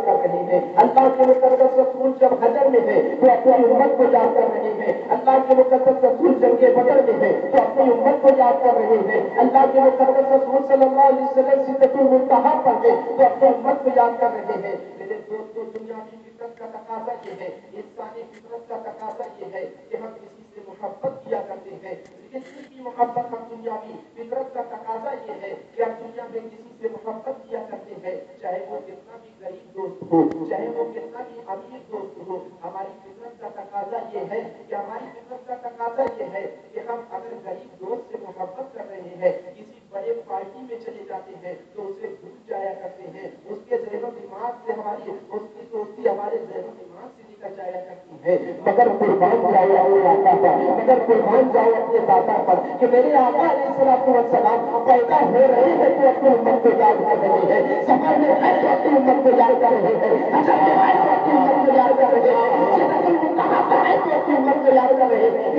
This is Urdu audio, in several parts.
کر رہے ہیں. اللہ کے مقدس رسول جب حجر میں ہے تو اپنی امت کو یاد کر رہے ہیں. اللہ کے مقدس رسول جنگ بدر میں ہے تو اپنی امت کو یاد کر رہے ہیں. اللہ کے مقدس رسول صلی اللہ علیہ وسلم سدرۃ المنتہا پر ہے تو اپنی امت کو یاد کر رہے ہیں. میرے دوستوں دنیا کی فطرت کا تقاضا یہ ہے, انسانی فطرت کا تقاضا یہ ہے کہ ہم کسی سے محبت کیا کرتے ہیں. کسی کی محبت ہم دنیا کی فطرت کا تقاضا یہ ہے کہ ہم دنیا میں کسی سے محبت کیا کرتے ہیں, چاہے وہ کتنا بھی غریب دوست ہو, چاہے وہ کتنا بھی امیر دوست ہو. ہماری فطرت کا تقاضا یہ ہے کہ ہماری فطرت کا تقاضا یہ ہے کہ ہم اگر غریب دوست سے محبت کر رہے ہیں, کسی بڑے پارٹی میں چلے جاتے ہیں تو اسے بھول جایا کرتے ہیں. اس کے ذہن و دماغ سے ہماری اس کی دوستی ہمارے ذہن و دماغ سے نکل جایا کرتی ہے. مگر قربان جاؤ اپنے آقا پر, مگر قربان جاؤ اپنے دادا پر کہ میرے آقا علیہ الصلوۃ والسلام پیدا ہو رہے ہیں تو اپنی امت کو یاد کر رہے ہیں. سفر میں ہے تو اپنی امت کو یاد کر رہے ہیں. اجل میں ہے تو اپنی امت کو یاد کر رہے ہیں. سدرۃ المنتہا پر ہے تو اپنی امت کو یاد کر رہے ہیں.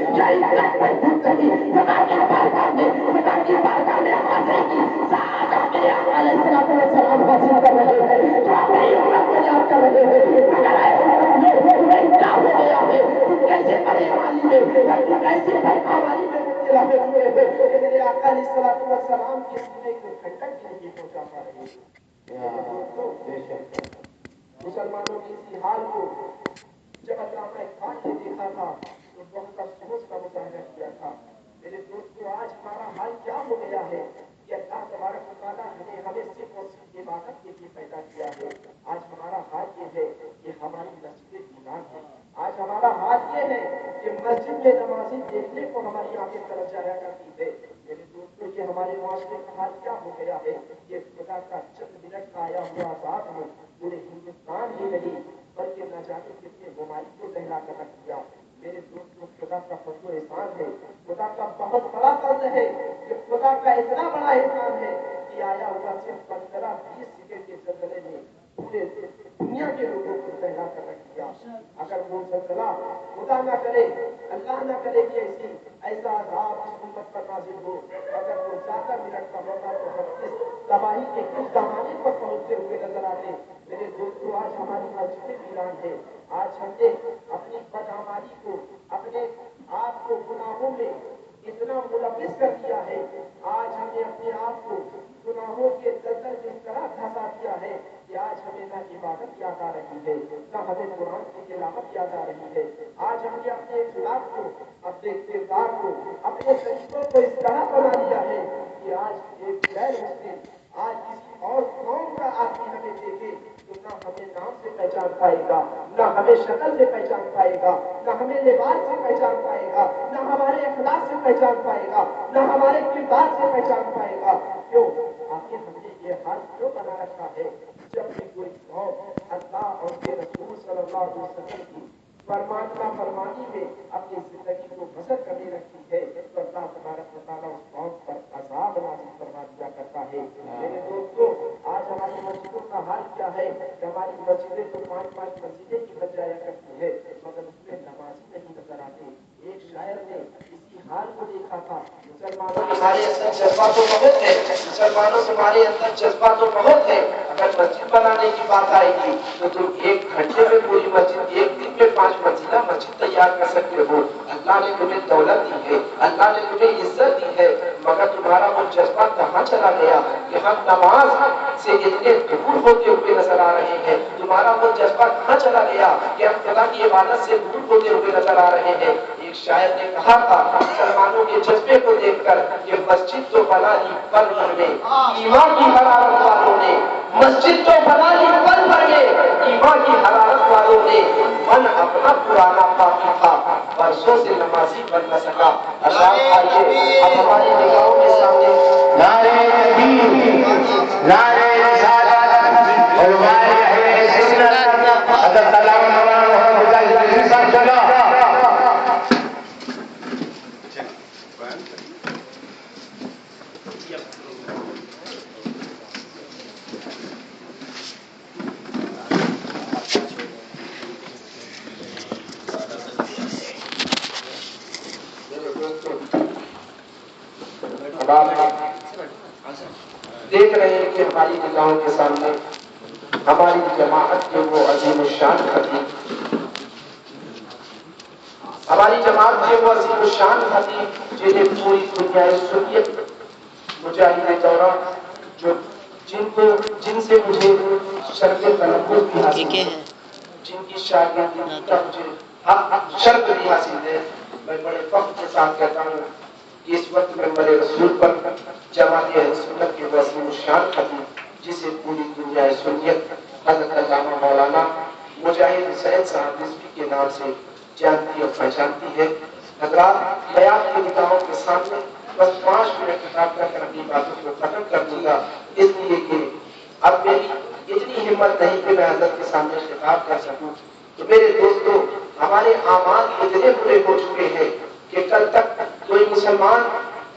خدا کی بارگاہ میں, خدا کی بارگاہ میں حاضری کی سعادت میرے آقا علیہ الصلوۃ والسلام حاصل کر رہے ہیں تو اپنی امت کو یاد کر رہے ہیں. اگر ایسے کیا ہو گیا ہے, کیسے پریشانی میں, کیسے پریشانی میں مبتلا ہوئے ہیں کہ میرے آقا علیہ الصلوۃ والسلام کے سینے کو ٹھنڈک بھی نہیں پہنچا پا رہے ہیں. مسلمانوں کی اسی حال کو جب علامہ اقبال نے دیکھا تھا تو بہت افسوس کا مظاہرہ کیا تھا. میرے دوستوں آج ہمارا حال کیا ہو گیا ہے کہ اللہ تبارک و تعالیٰ نے ہمیں صرف اور صرف عبادت کے لیے پیدا کیا ہے. آج ہمارا حال یہ ہے کہ ہماری مسجدیں ویران ہیں. آج ہمارا حال یہ ہے کہ مسجد میں نمازی دیکھنے کو ہماری آنکھیں طرف جایا کرتی ہے. میرے دوستوں یہ ہمارے معاشرے کا حال کیا ہو گیا ہے. یہ خدا کا چند منٹ کا آیا ہوا عذاب ہے. پورے ہندوستان ہی نہیں بلکہ نہ جانے کتنے ممالک کو دہلا کر رکھ دیا. میرے دوستوں خدا کا فضل و احسان ہے, خدا کا بہت بڑا فضل ہے کہ خدا کا اتنا بڑا احسان ہے کہ آیا ہوا صرف 15-20 سیکنڈ کے زلزلے میں پورے دنیا کے لوگوں کو دہلا کر رکھ دیا. اگر وہ زلزلہ خدا نہ کرے, اللہ نہ کرے کہ ایسا عذاب اس امت پر نازل ہو, اگر وہ زیادہ منٹ کا ہوتا تو ہم اس تباہی کے کس زمانے پر پہنچتے ہوئے نظر آتے. میرے دوستوں آج ہماری مسجدیں ویران ہے. آج ہم نے اپنی بدعمالی کو, اپنے آپ کو گناہوں میں اتنا ملوث کر دیا ہے. آج ہم نے اپنے آپ کو گناہوں کے دلدل میں اس طرح دھسا دیا ہے کہ آج ہمیں نہ عبادت یاد آ رہی ہے, نہ ہمیں قرآن کی تلاوت یاد آ رہی ہے. آج ہم نے اپنے اخلاق کو, اپنے کردار کو, اپنے طریقوں کو اس طرح بنا لیا ہے کہ آج ایک غیر مسلم, آج کسی اور قوم کا آدمی ہمیں دیکھے تو نہ ہمیں نام سے پہچان پائے گا, نہ ہمیں شکل سے پہچان پائے گا, نہ ہمیں لباس سے پہچان پائے گا, نہ ہمارے اخلاق سے پہچان پائے گا, نہ ہمارے کردار سے پہچان پائے گا. کیوں آخر ہم نے یہ حال کیوں بنا رکھا ہے؟ جب بھی کوئی قوم اللہ اور اس کے رسول صلی اللہ علیہ وسلم کی فرمانی میں اپنی زندگی کو بسر کرنے لگتی ہے تو اللہ تبارک و تعالیٰ اس قوم پر عذاب نازل فرما دیا کرتا ہے. میرے دوستوں آج ہماری مسجدوں کا حال کیا ہے کہ ہماری مسجدیں تو 5 مسجدیں کی بن جایا کرتی ہے مگر اس میں نمازی نہیں نظر آتے. ایک شاعر نے اسی حال کو دیکھا تھا. مسلمانوں تمہارے اندر جذبہ تو بہت ہے, مسلمانوں تمہارے اندر جذبہ تو بہت ہے, اگر مسجد بنانے کی بات آئے گی تو تم 1 گھنٹے میں پوری مسجد, 1 دن میں 5 منزلہ مسجد تیار کر سکتے ہو. اللہ نے تمہیں دولت دی ہے, اللہ نے تمہیں عزت دی ہے, مگر تمہارا وہ جذبہ کہاں چلا گیا کہ ہم نماز سے اتنے دور ہوتے ہوئے نظر آ رہے ہیں. تمہارا وہ جذبہ کہاں چلا گیا کہ ہم خدا کی عبادت سے دور ہوتے ہوئے نظر آ رہے ہیں. ایک شاعر نے کہا تھا مسلمانوں کے جذبے کو دیکھ کر کہ مسجد تو بنا لی پل بھر میں, ایمان کی حرارت والوں نے مسجد تو بنا لی پل بھر میں, ایمان کی حرارت والوں نے من اپنا پرانا باقی تھا, برسوں سے نمازی بن نہ سکا. اب ہماری نگاہوں کے سامنے نعرہ تکبیر, نعرہ رسالت, علماء اہل سنت, حضرت علامہ مولانا محمد عزیز صاحب چلا. دیکھ رہے ہیں کہ ہماری نگاہوں کے سامنے ہماری جماعت کے وہ عظیم الشان خطیب، ہماری جماعت کے وہ عظیم الشان خطیب جنہیں پوری دنیا سنیت مجاہد دورہ جو جن سے مجھے شرف تلفظ بھی حاصل ہے، جن کی شاگردی کا مجھے شرف بھی حاصل ہے، میں بڑے فخر کے ساتھ کہتا ہوں کہ اس وقت پیغمبر رسول پر جماعت اہل سنت کے وہ عظیم الشان خطیب جسے پوری دنیا سنیت حضرت علامہ مولانا مجاہد سید صاحب رضوی کے نام سے جانتی اور پہچانتی ہے، حضرات میں آپ کے نگاہوں کے سامنے بس 5 منٹ خطاب کر اپنی باتوں کو ختم کر دوں گا، اس لیے کہ اب میری اتنی ہمت نہیں کہ میں حضرت کے سامنے خطاب کر سکوں۔ تو میرے دوستو، ہمارے اعمال اتنے برے ہو چکے ہیں کہ کل تک کوئی مسلمان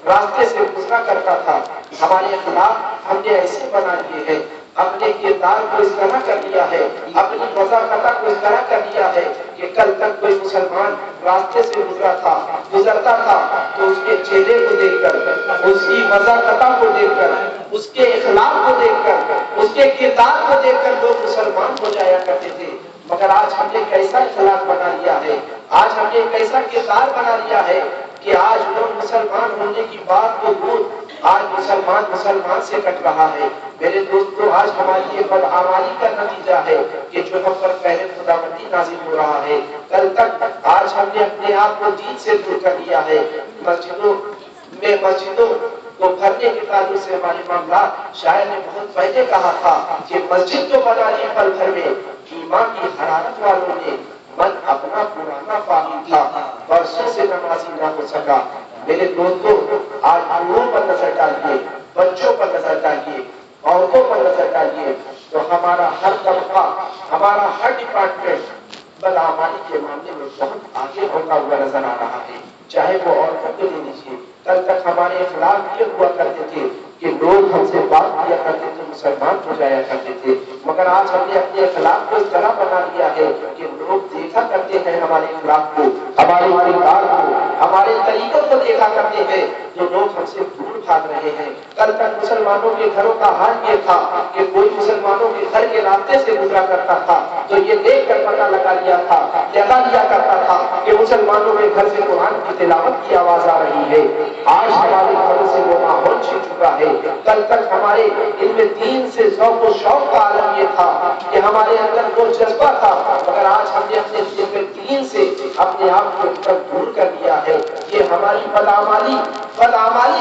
راستے سے گزرا کرتا تھا، ہمارے اخلاق ہم نے ایسے بنا لیے ہیں، اپنے کردار کو اس طرح کر لیا ہے، اپنی وضاحت کو اس طرح کر لیا ہے کہ کل تک کوئی مسلمان راستے سے گزرتا تھا تو اس کے چہرے کو دیکھ کر، اس کی وضاحت کو دیکھ کر، اس کے اخلاق کو دیکھ کر، اس کے کردار کو دیکھ کر لوگ مسلمان ہو جایا کرتے تھے، مگر آج ہم نے کیسا اخلاق بنا لیا ہے، آج ہم نے کیسا کردار بنا لیا ہے کہ آج لوگ مسلمان ہونے کی بات کو دور، آج مسلمان سے کٹ رہا ہے۔ میرے دوستو، آج ہماری یہ بدعمالی کا نتیجہ ہے کہ جو ہم پر پہلے خداوندی نازل ہو رہا ہے، کل تک آج ہم نے اپنے آپ کو دین سے دور کر لیا ہے۔ مسجدوں کو بھرنے کے تعلق سے ہمارے معاملات، شاعر نے بہت پہلے کہا تھا کہ مسجد تو بنا لی پل بھر میں، ایمان کی حرارت والوں نے من اپنا پرانا پاگل تھا، برسوں سے نمازی نہ ہو سکا۔ میرے دوستو، آج بوڑھوں پر نظر ڈالیے، بچوں پر نظر ڈالیے، عورتوں پر نظر ڈالیے، تو ہمارا ہر طبقہ، ہمارا ہر ڈپارٹمنٹ بدعمالی کے معاملے میں بہت آگے ہوتا ہوا نظر آ رہا ہے۔ چاہے وہ عورتوں کو لے لیجیے، کل تک ہمارے اخلاق یہ ہوا کرتے تھے کہ لوگ ہم سے بات کیا کرتے تھے، مسلمان ہو جایا کرتے تھے، مگر آج ہم نے اپنے اخلاق کو اس طرح بنا لیا ہے کہ لوگ دیکھا کرتے ہیں ہمارے اخلاق کو، ہمارے کردار کو، ہمارے طریقوں کو دیکھا کرتے ہیں جو لوگ ہم سے دور بھاگ رہے ہیں۔ کل تک مسلمانوں کے گھروں کا حال یہ تھا کہ کوئی مسلمانوں کے گھر کے راستے سے گزرا کرتا تھا تو یہ دیکھ کر پتہ لگا لیا کرتا تھا کہ مسلمانوں کے گھر سے قرآن کی تلاوت کی آواز آ رہی ہے۔ آج ہمارے گھروں سے وہ ماحول چھن چکا ہے۔ کل تک ہمارے علم دین سے ذوق و شوق کا عالم یہ تھا کہ ہمارے اندر وہ جذبہ تھا، مگر آج ہم نے اپنے علم دین سے اپنے آپ کو دور کر دیا ہے۔ یہ ہماری بدعمالی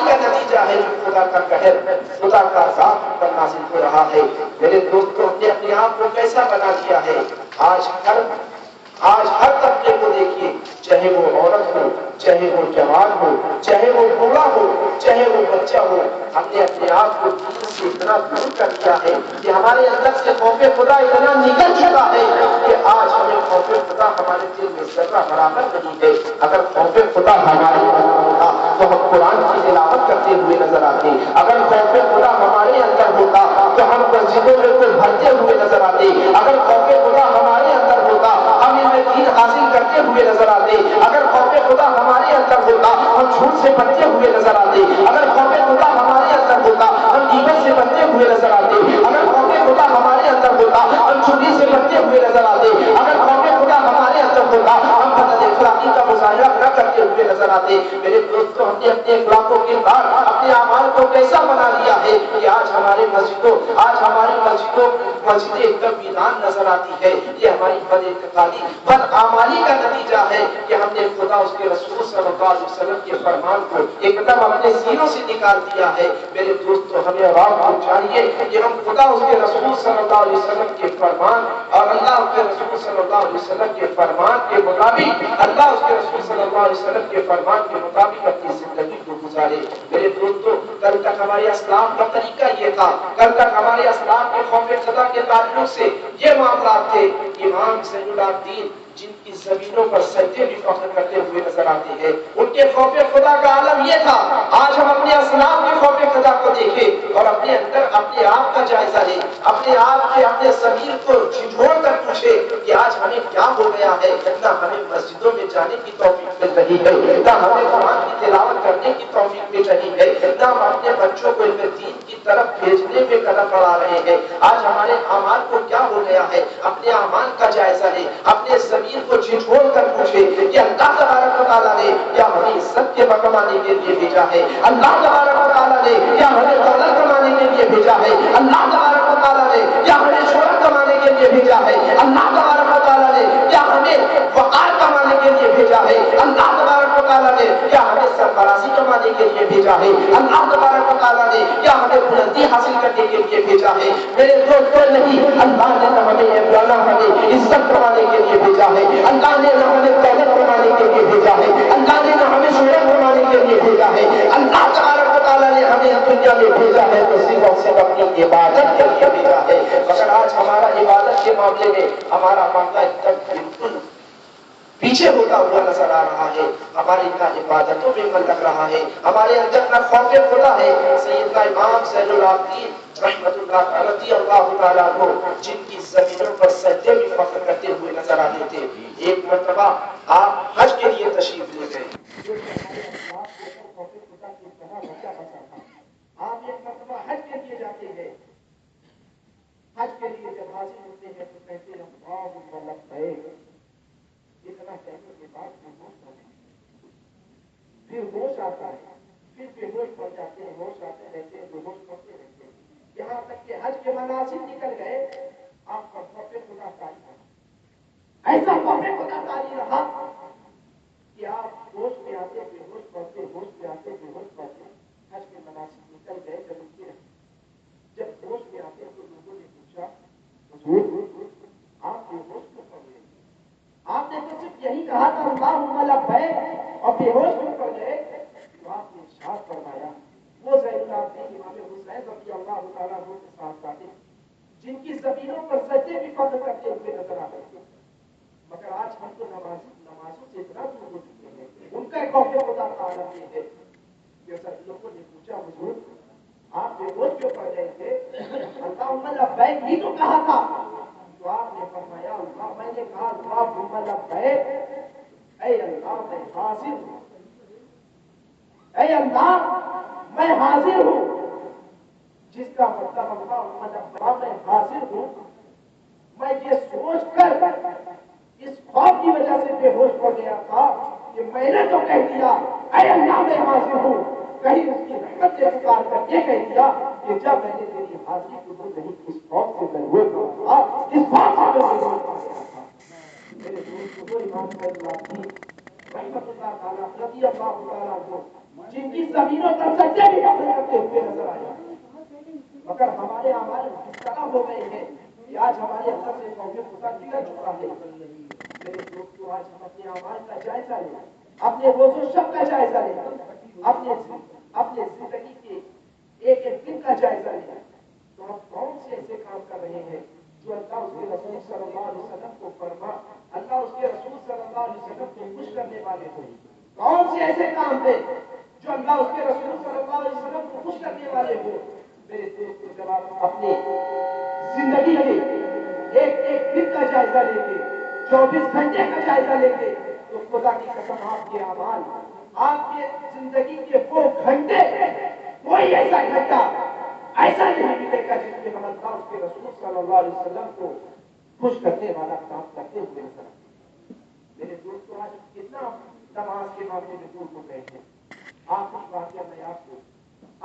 کا نتیجہ ہے جو خدا کا قہر، خدا کا عذاب پر نازل ہو رہا ہے۔ میرے دوستوں، ہم نے اپنے آپ کو کیسا بنا دیا ہے؟ آج ہر طبقے کو دیکھیے، چاہے وہ عورت ہو، چاہے وہ جوان ہو، چاہے وہ بوڑھا ہو، چاہے وہ بچہ ہو، ہم نے اپنے آپ کو دین سے اتنا دور کر دیا ہے کہ ہمارے اندر سے خوف خدا اتنا نکل چکا ہے کہ آج ہمیں خوف خدا ہمارے دل میں ذرہ برابر نہیں ہے۔ اگر خوف خدا ہمارے اندر ہوتا تو ہم قرآن کی تلاوت کرتے ہوئے نظر آتے، اگر خوف خدا ہمارے اندر ہوتا تو ہم مسجدوں میں کو بھرتے ہوئے نظر آتے، اگر خوف خدا ہمارے اندر ہوتا ہم دین حاصل کرتے ہوئے نظر آتے، اگر خوف خدا ہمارے اندر ہوتا ہم جھوٹ سے بچتے ہوئے نظر آتے، اگر خوف خدا ہمارے اندر ہوتا ہم غیبت سے بچتے ہوئے نظر آتے، اگر خوف خدا ہمارے اندر ہوتا ہم چوری سے بچتے ہوئے نظر آتے، اگر خوف خدا ہمارے اندر ہوتا ہم بد اخلاقی کا مظاہرہ نہ کرتے ہوئے نظر آتے۔ میرے دوستوں، ہم نے اپنے اخلاق و کردار، اپنے اعمال کو کیسا بنا لیا ہے کہ آج ہماری مسجدیں ایک دم ویران نظر آتی ہے۔ یہ ہماری بدعمالی کا نتیجہ ہے کہ ہم نے خدا اس کے رسول صلی اللہ علیہ وسلم کے فرمان کو ایک دم اپنے سینوں سے نکال دیا ہے۔ میرے دوستو، ہمیں اور آپ کو چاہیے کہ ہم خدا اس کے رسول صلی اللہ علیہ وسلم کے فرمان اور اللہ اس کے رسول صلی اللہ علیہ وسلم کے فرمان کے مطابق، اللہ اس کے رسول صلی اللہ علیہ وسلم کے فرمان کے مطابق اپنی زندگی کو گزارے۔ میرے دوستو، کل تک ہمارے اسلام کا طریقہ یہ تھا، کل تک ہمارے اسلام کے خوف خدا کے تعلق سے یہ معاملات تھے۔ امام زین العابدین جن کی زمینوں پر سجدے بھی فخر کرتے ہوئے نظر آتے ہیں، ان کے خوف خدا کا عالم یہ تھا۔ آج ہم اپنے اسلام کے خوف خدا کو دیکھیں اور اپنے اندر اپنے آپ کا جائزہ لیں، اپنے آپ کے اپنے ضمیر کو جھنجھوڑ کر پوچھیں کہ آج ہمیں کیا ہو گیا ہے۔ نہ ہمیں مسجدوں میں جانے کی توفیق مل رہی ہے، نہ ہمیں قرآن کی تلاوت کرنے کی توفیق مل رہی ہے، نہ ہم اپنے بچوں کو علم دین کی طرف بھیجنے میں قدم بڑھا رہے ہیں. آج ہمارے اعمال کو کیا ہو گیا ہے؟ اپنے اعمال کا جائزہ لیں، اپنے ضمیر کو جھنجھوڑ کر پوچھیں کہ اللہ تبارک و تعالیٰ نے کیا ہمیں عزت کے کمانے کے لیے بھیجا ہے؟ اللہ تبارک و تعالیٰ نے کیا ہمیں دولت کمانے کے لیے بھیجا ہے؟ اللہ تبارک و تعالیٰ نے کیا ہمیں شہرت کمانے کے لیے بھیجا ہے؟ اللہ تبارک و تعالیٰ نے کیا ہمیں وقار کمانے کے لیے بھیجا ہے؟ اللہ تبارک و تعالیٰ نے کیا ہمیں سرفرازی کمانے کے لیے بھیجا ہے؟ اللہ تبارک و تعالیٰ نے کیا ہمیں بلندی حاصل کرنے کے لیے بھیجا ہے؟ میرے دوستوں نہیں، اللہ نے ہمیں عزت کمانے کے لیے بھیجا ہے، اللہ نے ہمیں دولت کمانے کے لیے بھیجا ہے، اللہ نے ہمیں شہرت کمانے کے لیے بھیجا ہے. اللہ تبارک و تعالیٰ نے ہمیں دنیا میں بھیجا ہے تو صرف اور صرف اپنی عبادت کے لیے بھیجا ہے. مگر آج ہمارا عبادت کے معاملے میں ہمارا معاملہ بالکل پیچھے ہوتا ہوا نظر آ رہا ہے. ہماری نہ عبادتوں میں من لگ رہا ہے، ہمارے اندر نہ خوف خدا ہے. سیدنا امام زین العابدین رحمت اللہ رضی اللہ تعالیٰ عنہ جن کی زمینوں پر سجدے میں فخر کرتے ہوئے نظر آتے تھے، ایک مرتبہ آپ حج کے لیے تشریف لے گئے. آپ ایک مرتبہ حج کے لیے جاتے ہیں، حج کے لیے جب حاضر ہوتے ہیں تو کہتے ہیں اللہم لبیک. اتنا کہنے کے بعد پھر ہوش آتا ہے، پھر بے ہوش پڑ جاتے ہیں، ہوش آتے رہتے ہیں، بے ہوش پڑتے رہتے ہیں، یہاں تک کہ حج کے مناسب نکل گئے. آپ کا خوف خدا تاری رہا، ایسا خوف خدا تاری رہا کہ آپ ہوش میں آتے بے ہوش پڑتے، ہوش میں آتے بے ہوش پڑتے. حج کے مناسب نکل گئے، جب ہوش میں آتے تو لوگوں نے پوچھا حضور آپ بے ہوش کیوں پڑ گئے؟ آپ نے تو صرف یہی کہا تھا اللہم لبیک اور بے ہوش کیوں پڑ گئے؟ تو آپ نے ارشاد فرمایا وہ زین العابدین امام حسین رضی اللہ تعالیٰ عنہ کے صاحبزادے جن کی زمینوں پر سجدے بھی فخر کرتے ہوئے نظر آتے تھے، مگر آج ہم تو نمازوں سے اتنا دور ہو چکے ہیں. ان کا خوف خدا کا عالم یہ ہے کہ سب لوگوں نے پوچھا حضور آپ بے ہوش کیوں پڑ گئے تھے؟ اللہم لبیک ہی تو کہا تھا. تو آپ نے فرمایا اللہ میں نے کہا اللہم لبیک، اے اللہ میں حاضر ہوں، اے اللہ میں حاضر ہوں. جس کا مطلب اللہم لبیک میں حاضر ہوں، میں یہ سوچ کر اس خوف کی وجہ سے بے ہوش پڑ گیا تھا کہ میں نے تو کہہ دیا اے اللہ میں حاضر ہوں، کہیں اس کی رحمت سے پکار کر یہ کہہ دیا کہ جب میں نے تیری حاضری قبول نہیں اس خوف سے میں ہوئے پڑا تھا، اس خوف سے میں بے ہوش پڑ گیا تھا. میرے دوست کو امام زین العابدین رحمت اللہ تعالیٰ رضی اللہ تعالیٰ عنہ جن کی زمینوں پر سجدے بھی فخر کرتے ہوئے نظر آیا، مگر ہمارے اعمال اس طرح ہو گئے ہیں کہ آج ہمارے اندر سے خوف خدا نکل چکا ہے. میرے دوستو آج ہم اپنے اعمال کا جائزہ لیں، اپنے روز و شب کا جائزہ لیں، اپنے زندگی کے ایک ایک دن کا جائزہ لیں. تو ہم کون سے ایسے کام کر رہے ہیں جو اللہ اس کے رسول صلی اللہ علیہ وسلم کو فرما، اللہ اس کے رسول صلی اللہ علیہ وسلم کو خوش کرنے والے ہوں؟ کون سے ایسے کام ہیں جو اللہ اس کے رسول صلی اللہ علیہ وسلم کو خوش کرنے والے ہوں؟ میرے دوست کو جب آپ اپنی زندگی کے ایک ایک دن کا جائزہ لیں گے، 24 گھنٹے کا جائزہ لیں گے، تو خدا کی قسم آپ کے اعمال، آپ کے زندگی کے وہ گھنٹے، کوئی ایسا گھنٹہ ایسا نہیں ملے گا جس میں ہم اللہ اس کے رسول صلی اللہ علیہ وسلم کو خوش کرنے والا کام کرتے ہوئے نظر آتے. میرے دوستوں آج کتنا نماز کے معاملے میں دور ہو گئے ہیں. آخری واقعہ میں آپ کو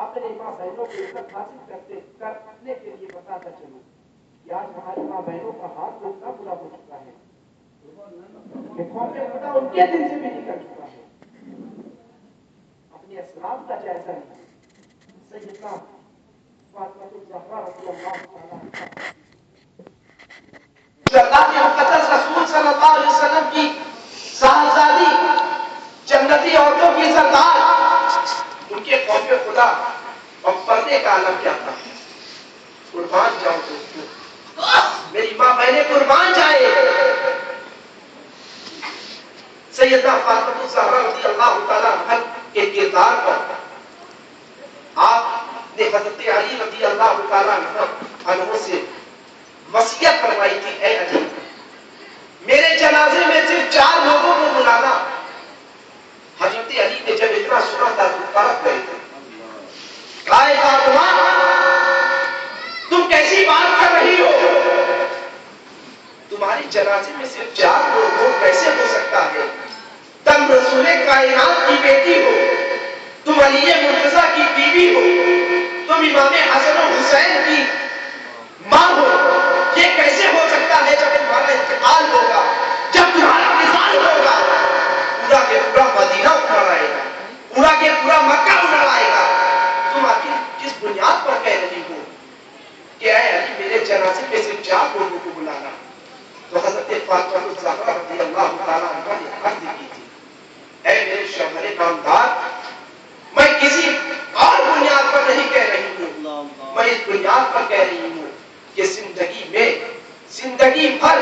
اپنے ماں بہنوں کو عزت حاصل کرنے کے لیے بتاتا چلوں کہ آج ہماری ماں بہنوں کا ہاتھ تو اتنا برا ہو چکا ہے کہ خوف خدا ان کے دل سے بھی نکل چکا ہے. اپنے اسلام کا جائزہ لیں. سیدنا فاطمہ الزہرا رضی اللہ تعالیٰ عنہا جو اللہ کے مقدس رسول صلی اللہ علیہ وسلم کی صاحبزادی، جنتی عورتوں کی سردار، ان کے خوف خدا اور پردے کا عالم کیا تھا. قربان جاؤ دوستو، میری ماں بہنیں قربان جائے. سیدہ فاطمہ الزہرا رضی اللہ تعالیٰ عنہا کے کردار پر آپ نے حضرت علی رضی اللہ تعالیٰ عنہ سے وصیت فرمائی تھی، اے علی میرے جنازے میں صرف 4 لوگوں کو بلانا. حضرت علی نے جب اتنا سنا تھا تو تڑپ گئے تھے. فاطمہ تمہاری جنازے میں صرف 4 لوگ ہو، کیسے ہو سکتا ہے؟ تم رسول کائنات کی بیٹی ہو، تم علی مرتضیٰ کی بیوی ہو، تم امام حسن و حسین کی ماں ہو، یہ کیسے ہو سکتا ہے؟ جب تمہارا انتقال ہوگا، جب تمہارا وصال ہوگا، پورا کے پورا مدینہ اکھڑ آئے گا، پورا کے پورا مکہ اکھڑ آئے گا، تم آخر کس بنیاد پر کہہ رہی ہو کہ اے علی میرے جنازے پہ صرف 4 لوگوں کو بلانا؟ تو حضرت فاطمہ الزہرا رضی اللہ تعالیٰ عنہ نے عرض کی تھی، اے میرے شوہر نامدار، میں کسی اور بنیاد پر نہیں کہہ رہی ہوں، میں اس بنیاد پر کہہ رہی ہوں کہ زندگی بھر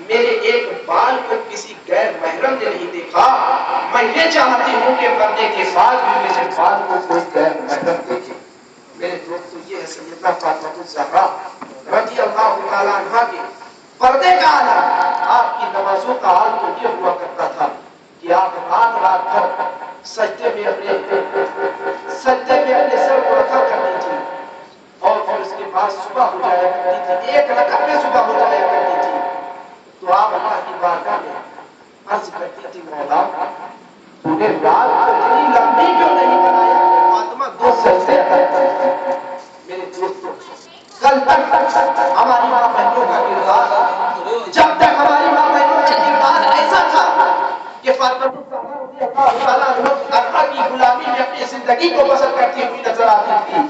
میرے ایک بال کو کسی غیر محرم نے نہیں دیکھا، میں یہ چاہتی ہوں کہ مرنے کے بعد بھی میرے بال کو کوئی غیر محرم دیکھے۔ میرے دوستو، یہ ہے سیدہ فاطمہ الزہرا رضی اللہ تعالیٰ عنہ کے پردے کا عالم۔ آپ کی نمازوں کا حال تو یہ ہوا کرتا تھا کہ آپ رات رات بھر سجدے میں اپنے سر کو رکھا کرتی تھی، اور پھر اس کے بعد صبح ہو جایا کرتی تھی، 1 رکعت میں صبح ہو جایا کرتی تھی، تو آپ اللہ کی بارگاہ میں عرض کرتی تھی، مولا تو نے رات کو اتنی لمبی کیوں نہیں بنایا کہ فاطمہ 2 سجدے کرتی؟ میرے دوستوں، کل تک ہماری ماں بہنوں کا کردار، جب تک ہماری ماں بہنوں کا کردار ایسا تھا کہ فاطمہ اللہ کی غلامی میں اپنی زندگی کو بسر کرتی ہوئی نظر آتی تھی،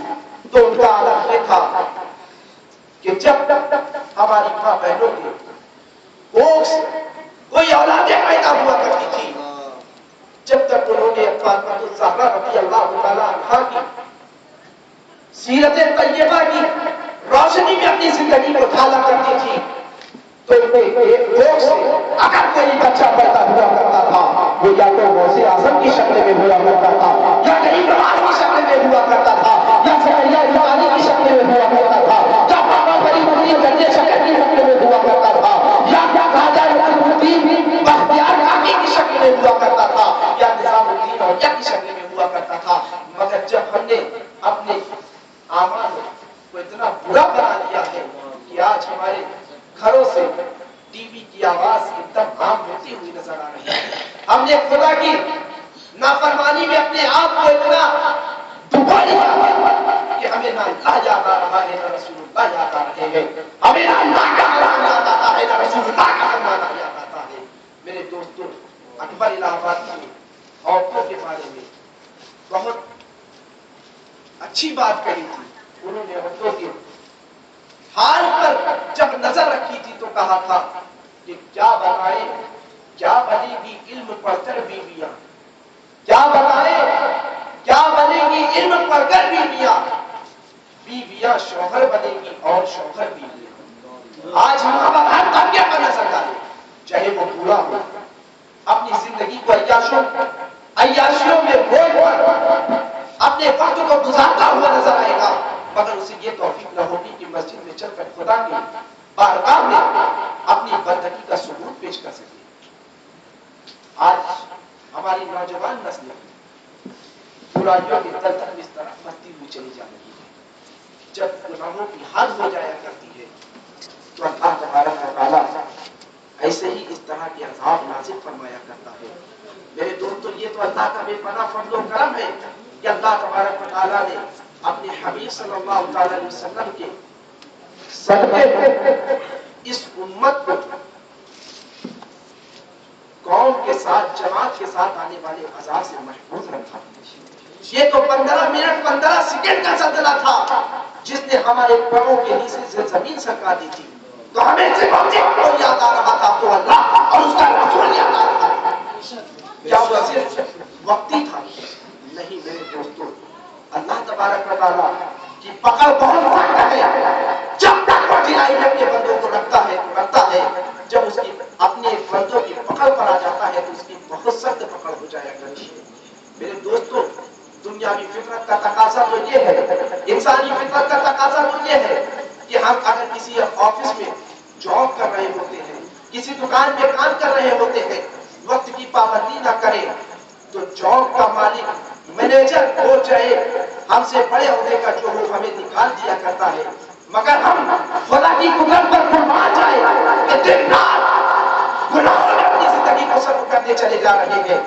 تو ان کا عالم یہ تھا کہ جب تک ہماری ماں بہنوں کے کوکھ سے کوئی اولادیں پیدا ہوا کرتی تھی، جب تک انہوں نے فاطمہ الزہرا رضی اللہ تعالیٰ عنہا کی سیرت طیبہ کی روشنی میں اپنی زندگی کو ڈھالا کرتی تھی، تو ایک کوکھ سے اگر کوئی بچہ پیدا ہوا کرتا تھا، وہ یا تو غوث اعظم کی شکل میں ہوا کرتا تھا، یا غریب نواز کی شکل میں ہوا کرتا تھا، یا سکینہ عثمانی کی شکل میں ہوا کرتا تھا، یا بابا فرید الدین درجے شکل کی شکل میں ہوا کرتا تھا، یا خواجہ نصیر الدین بختیار کاکی کی شکل میں ہوا کرتا تھا، یا نظام الدین اولیاء کی شکل میں ہوا کرتا تھا۔ مگر جب ہم نے اپنے اعمال کو اتنا برا بنا لیا ہے کہ آج ہمارے گھروں سے ٹی وی کی آواز ایک دم عام ہوتی ہوئی نظر آ رہی ہے، ہم نے خدا کی نافرمانی میں اپنے آپ کو اتنا ڈبا لیا ہے کہ ہمیں نہ اللہ یاد آ رہا ہے، نہ رسول اللہ یاد آ رہے ہیں، ہمیں نہ اللہ کا فرمان یاد آتا ہے، نہ رسول اللہ کا فرمان یاد آتا ہے۔ میرے دوستوں، اکبر الہ آبادی نے عورتوں کے بارے میں بہت اچھی بات کہی تھی۔ انہوں نے عورتوں کے حال پر جب نظر رکھی تھی تو کہا تھا کہ کیا بنے گی علم پڑھ کر بیویاں، کیا بنے گی علم پڑھ کر بیویاں، بیویاں شوہر بنے گی اور شوہر بیویاں۔ آج ماں باپ ہر طبقے پر نظر ڈالے، چاہے وہ بوڑھا ہو، اپنی زندگی کو عیاشیوں میں بھول کر اپنے وقت کو گزارتا ہوا نظر آئے گا، مگر اسے یہ توفیق نہ ہوگی کہ مسجد میں چل کر خدا کی بارگاہ میں اپنی بندگی کا ثبوت پیش کر سکے۔ آج ہماری نوجوان نسل برائیوں کے دلدل میں اس طرح بڑھتی ہوئی چلی جا رہی ہے، جب گناہوں کی حد ہو جایا کرتی ہے تو اللہ تبارک و تعالیٰ ایسے ہی اس طرح کے عذاب نازل فرمایا کرتا ہے۔ میرے دوستو، یہ تو اللہ کا بے پناہ فضل و کرم ہے کہ اللہ تبارک و تعالیٰ نے اپنے حبیب صلی اللہ علیہ وسلم کے صدقے اس امت کو قوم کے ساتھ، جماعت کے ساتھ آنے والے عذاب سے محفوظ رکھا۔ یہ تو 15 منٹ 15 سیکنڈ کا زلزلہ تھا جس نے ہمارے پاؤں کے نیچے سے زمین سرکا دی تھی، تو ہمیں صرف یاد آ رہا تھا تو اللہ اور اس کا رسول یاد آ رہا تھا۔ کیا وہ صرف وقتی تھا؟ نہیں میرے دوستوں، اللہ تبارک و تعالیٰ کی پکڑ بہت سخت ہے۔ جب تک وہ ڈھلائی میں اپنے بندوں کو رکھتا ہے، جب اس کی اپنے بندوں کی پکڑ پر آ جاتا ہے تو اس کی بہت سخت پکڑ ہو جایا کرتی ہے۔ میرے دوستوں، دنیاوی فطرت کا تقاضا تو یہ ہے، انسانی فطرت کا تقاضا تو یہ ہے کہ ہم اگر کسی آفس میں جاب کر رہے ہوتے ہیں، کسی دکان میں کام کر رہے ہوتے ہیں، وقت کی پابندی نہ کریں تو جاب کا مالک مینیجر ہو چاہے ہم سے بڑے عہدے کا جو ہو ہمیں نکال دیا کرتا ہے، مگر ہم خدا کی قدرت پر قربان جائے ہے کہ دن رات گناہوں میں اپنی زندگی کو سفر کرتے چلے جا رہے ہیں،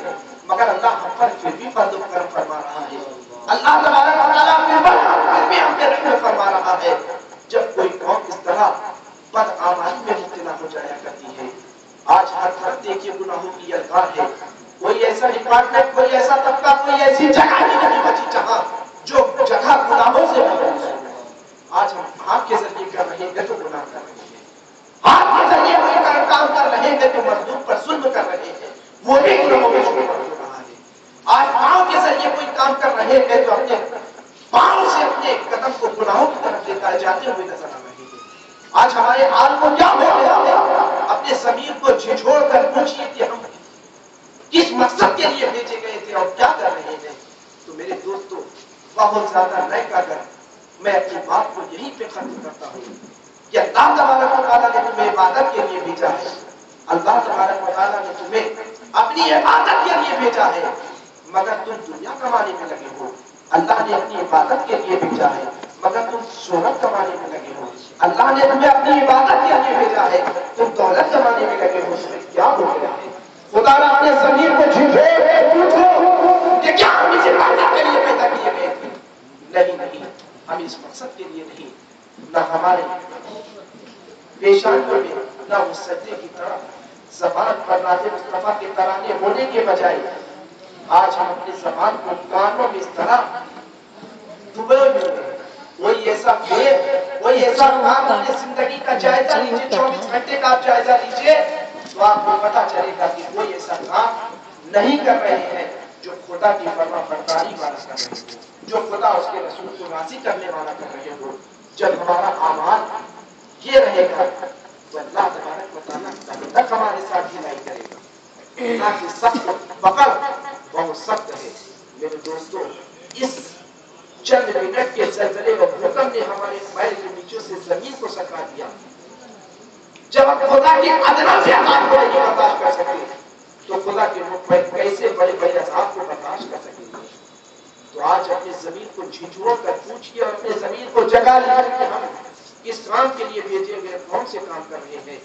مگر اللہ ہم پر پھر بھی فضل و کرم فرما رہا ہے۔ اللہ تبارک و تعالیٰ پھر بھی ہم پہ رحم فرما رہا ہے۔ جب کوئی قوم اس طرح بدعمالی میں مبتلا ہو جایا کرتی ہے، آج ہر طرف دیکھیے گناہوں کی یلغار ہے، کوئی ایسا ڈپارٹمنٹ، کوئی ایسا طبقہ، کوئی ایسی جگہ ہی نہیں بچی جہاں جو جگہ گناہوں سے محفوظ ہو۔ آج ہم ہاتھ کے ذریعے کر رہے ہیں تو گناہ کر رہے ہیں، ہاتھ کے ذریعے کوئی کام کر رہے ہیں تو مظلوم پر ظلم کر رہے ہیں، وہ بھی گناہوں میں شروع ہو رہا ہے۔ آج پاؤں کے ذریعے کوئی کام کر رہے ہیں تو اپنے پاؤں سے اپنے قدم کو گناہوں کی طرف لے کر جاتے ہوئے نظر آ رہے ہیں۔ آج ہمارے حال کو کیا ہو گیا ہے؟ اپنے ضمیر کو جھنجھوڑ کر پوچھیے کہ ہم کس مقصد کے لیے بھیجے گئے تھے اور کیا کر رہے ہیں؟ تو میرے دوستو، بہت زیادہ نہ کر میں اپنی بات کو یہیں پہ ختم کرتا ہوں کہ اللہ تبارک و تعالیٰ نے تمہیں عبادت کے لیے بھیجا ہے، اللہ تبارک و تعالیٰ نے تمہیں اپنی عبادت کے لیے بھیجا ہے، مگر تم دنیا کمانے میں لگے ہو۔ اللہ نے اپنی عبادت کے لیے بھیجا ہے مگر تم شہرت کمانے میں لگے ہو۔ اللہ نے تمہیں اپنی عبادت کے لیے بھیجا ہے، تم دولت کمانے میں لگے ہو۔ تمہیں کیا ہو گیا ہے؟ خدا نے اپنے ضمیر کو جھنجھوڑ پوچھو کہ کیا ہم اس عبادت کے لیے پیدا کیے گئے تھے؟ نہیں، ہم اس مقصد کے لیے نہیں۔ نہ ہمارے پیشانیوں میں نہ وہ سجدے کی طرف زبان پر ناز مصطفیٰ کے ترانے ہونے کے بجائے آج ہم اپنی زبان کو کانوں میں اس طرح ڈبے ہوئے ہیں۔ کوئی ایسا فیل، کوئی ایسا کام اپنی زندگی کا جائزہ لیجیے، 24 گھنٹے کا آپ جائزہ لیجیے تو آپ کو پتا چلے گا کہ کوئی ایسا کام نہیں کر رہے ہیں جو خدا کی فرما برداری والا کر رہے ہو، جو خدا اس کے رسول کو راضی کرنے والا کر رہے ہو۔ جب ہمارا اعمال یہ رہے گا تو اللہ تبارک و تعالیٰ کبھی تک ہمارے ساتھ ہی نہیں کرے گا۔ اللہ کی سخت پکڑ بہت سخت ہے۔ میرے دوستو، اس چند منٹ کے زلزلے و بھوکم نے ہمارے پیر کے نیچے سے زمین کو سکا دیا۔ جب ہم خدا کی ادنا سے عذاب کو نہیں برداشت کر سکتے تو خدا کے مکھ پر کیسے بڑے بڑے عذاب کو برداشت کر سکیں گے؟ تو آج اپنے ضمیر کو جھنجھوڑ کر پوچھئے اور اپنے ضمیر کو جگا لیجیے کہ ہم کس کام کے لیے بھیجے گئے، کون سے کام کر رہے ہیں۔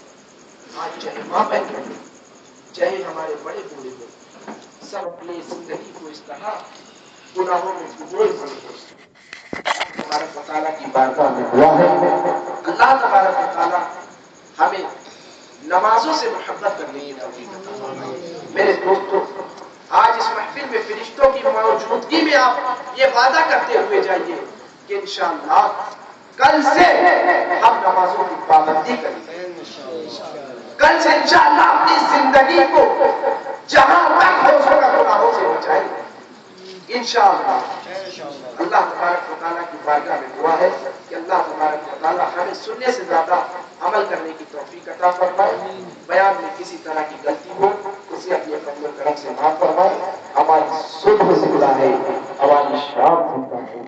آج چاہے ماں بہن ہو، چاہے ہمارے بڑے بوڑھے ہو، سب اپنی زندگی کو اس طرح گناہوں میں ڈبوئے پڑے ہیں۔ تبارک و تعالیٰ کی بارگاہ میں دعا ہے اللہ تبارک و تعالیٰ ہمیں نمازوں سے محبت کرنے کی توفیق عطا فرمائے۔ میرے دوستو، آج اس محفل میں فرشتوں کی موجودگی میں آپ یہ وعدہ کرتے ہوئے جائیے کہ انشاءاللہ کل سے ہم نمازوں کی پابندی کریں گے۔ کل سے انشاءاللہ اپنی زندگی کو جہاں تک ہو سکا گناہوں سے بچائیں گے انشاءاللہ۔ اللہ تبارک و تعالیٰ کی بارگاہ میں دعا ہے کہ اللہ تبارک و تعالیٰ ہمیں سننے سے زیادہ عمل کرنے کی توفیق عطا فرمائے۔ بیان میں کسی طرح کی غلطی ہو اسے اپنے فضل و کرم سے معاف فرمائے۔ ہماری صبح زندہ ہے، ہماری شام زندہ ہے۔